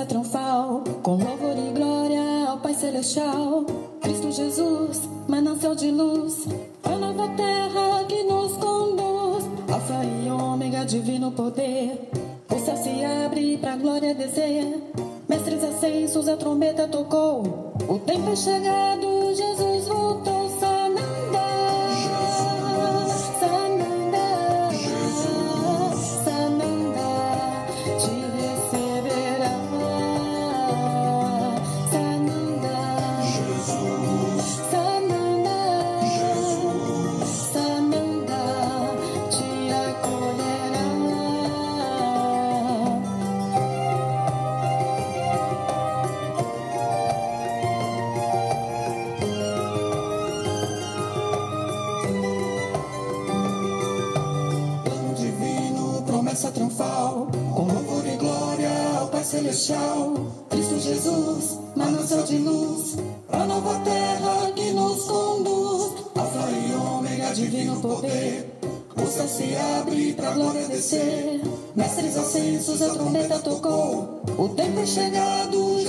promessa triunfal, com louvor e glória ao Pai Celestial. Cristo Jesus, manancial de luz, a nova terra que nos conduz. Alfa e ômega, divino poder, o céu se abre pra glória descer. Mestres ascensos, a trombeta tocou, o tempo é chegado, Jesus voltou. Sananda, Sananda, Sananda te receberá. Sananda, Sananda, Sananda te acolherá. Plano divino, promessa triunfal, com louvor e glória ao Pai Celestial. Cristo Jesus, manancial de luz, a nova terra que nos conduz. Alfa e ômega, divino poder, o céu se abre pra glória descer. Mestres ascensos, a trombeta tocou, o tempo é chegado,